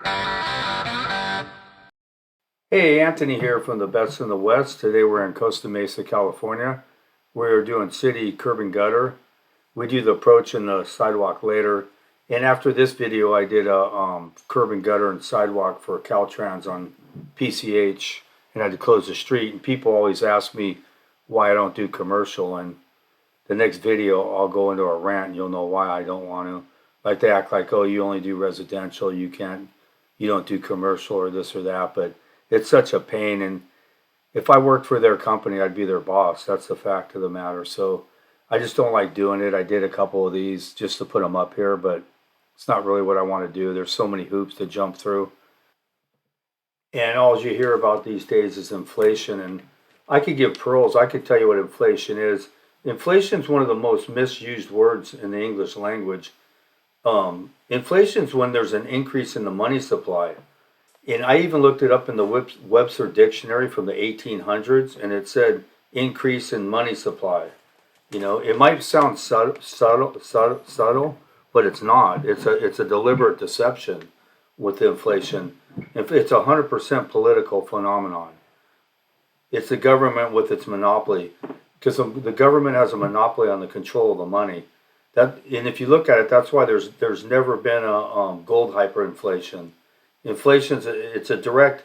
Hey, Anthony here from the Best in the West. Today we're in Costa Mesa, California. We're doing city curb and gutter. We do the approach and the sidewalk later. And after this video, I did a curb and gutter and sidewalk for Caltrans on PCH, and I had to close the street. And people always ask me why I don't do commercial. And the next video, I'll go into a rant, and you'll know why I don't want to. Like they act like, oh, you only do residential, you don't do commercial or this or that. But it's such a pain. And if I worked for their company, I'd be their boss. That's the fact of the matter. So I just don't like doing it. I did a couple of these just to put them up here, but it's not really what I want to do. There's so many hoops to jump through. And all you hear about these days is inflation. And I could give pearls. I could tell you what inflation is. Inflation is one of the most misused words in the English language. Inflation is when there's an increase in the money supply. And I even looked it up in the Webster Dictionary from the 1800s, and it said increase in money supply. You know, it might sound subtle, but it's not. It's a deliberate deception with inflation. If it's 100% political phenomenon, it's the government with its monopoly, because the government has a monopoly on the control of the money. And if you look at it, that's why there's never been a gold hyperinflation. It's a direct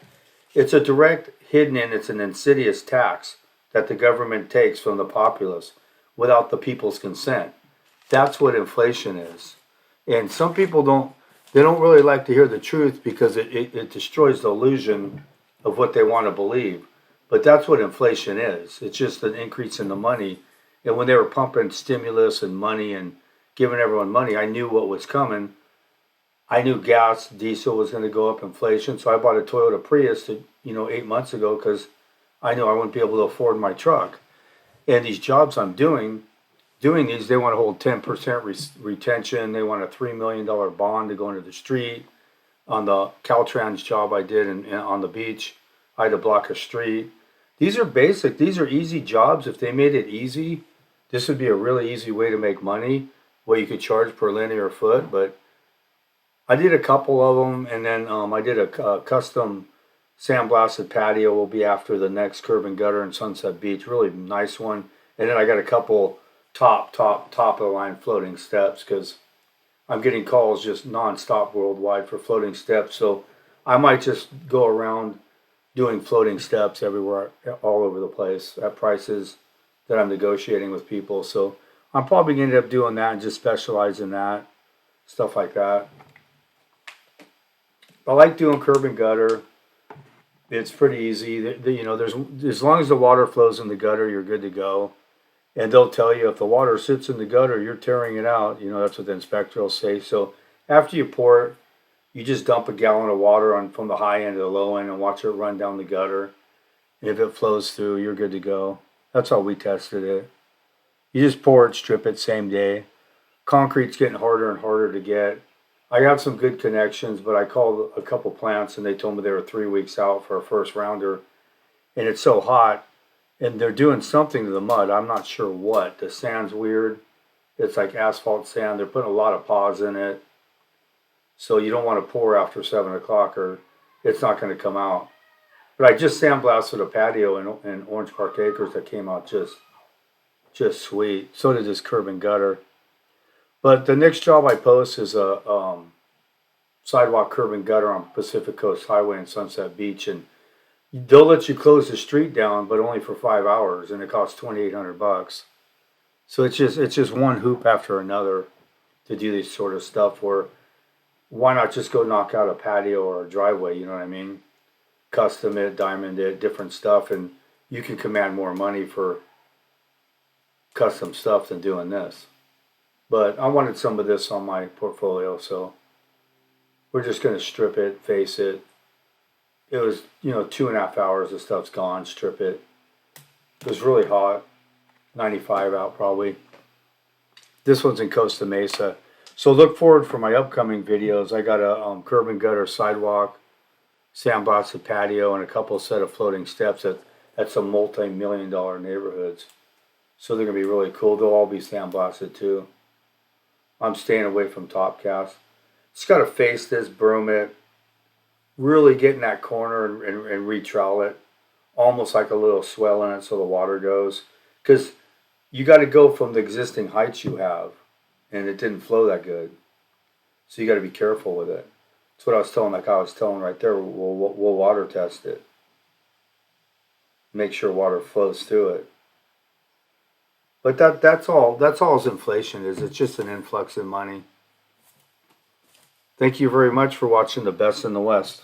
hidden, and it's an insidious tax that the government takes from the populace without the people's consent. That's what inflation is. And some people don't really like to hear the truth because it destroys the illusion of what they want to believe. But that's what inflation is. It's just an increase in the money. And when they were pumping stimulus and money and giving everyone money, I knew what was coming. I knew gas, diesel was going to go up, inflation. So I bought a Toyota Prius, 8 months ago because I knew I wouldn't be able to afford my truck. And these jobs I'm doing these, they want to hold 10% retention. They want a $3 million bond to go into the street. On the Caltrans job I did on the beach, I had to block a street. These are basic. These are easy jobs. If they made it easy, this would be a really easy way to make money, what you could charge per linear foot. But I did a couple of them, and then I did a custom sandblasted patio. Will be after the next curb and gutter in Sunset Beach. Really nice one. And then I got a couple top of the line floating steps because I'm getting calls just nonstop worldwide for floating steps. So I might just go around doing floating steps everywhere, all over the place at prices that I'm negotiating with people. So I'm probably going to end up doing that and just specialize in that, stuff like that. I like doing curb and gutter. It's pretty easy. There's as long as the water flows in the gutter, you're good to go. And they'll tell you if the water sits in the gutter, you're tearing it out. That's what the inspector will say. So after you pour it, you just dump a gallon of water on from the high end to the low end and watch it run down the gutter. And if it flows through, you're good to go. That's how we tested it. You just pour it, strip it, same day. Concrete's getting harder and harder to get. I got some good connections, but I called a couple plants and they told me they were 3 weeks out for a first rounder. And it's so hot, and they're doing something to the mud. I'm not sure what. The sand's weird. It's like asphalt sand. They're putting a lot of pause in it. So you don't want to pour after 7 o'clock or it's not going to come out. But I just sandblasted a patio in Orange Park Acres that came out just sweet. So did this curb and gutter. But the next job I post is a sidewalk curb and gutter on Pacific Coast Highway in Sunset Beach, and they'll let you close the street down, but only for 5 hours, and it costs $2,800. So it's just one hoop after another to do this sort of stuff. Where why not just go knock out a patio or a driveway? You know what I mean? Custom it, diamond it, different stuff, and you can command more money for custom stuff than doing this. But I wanted some of this on my portfolio, so we're just going to strip it, face it. It was, 2.5 hours, the stuff's gone, strip it. It was really hot, 95 out probably. This one's in Costa Mesa. So look forward for my upcoming videos. I got a curb and gutter sidewalk, sandblasted patio, and a couple set of floating steps at some multi-million-dollar neighborhoods. So they're going to be really cool. They'll all be sandblasted too. I'm staying away from top cast. Just got to face this, broom it, really get in that corner and retrowel it, almost like a little swell in it so the water goes. Because you got to go from the existing heights you have, and it didn't flow that good. So you got to be careful with it. That's what I was telling, like I was telling right there. We'll water test it, make sure water flows through it. But that's all. That's all as inflation is. It's just an influx in money. Thank you very much for watching The Best in the West.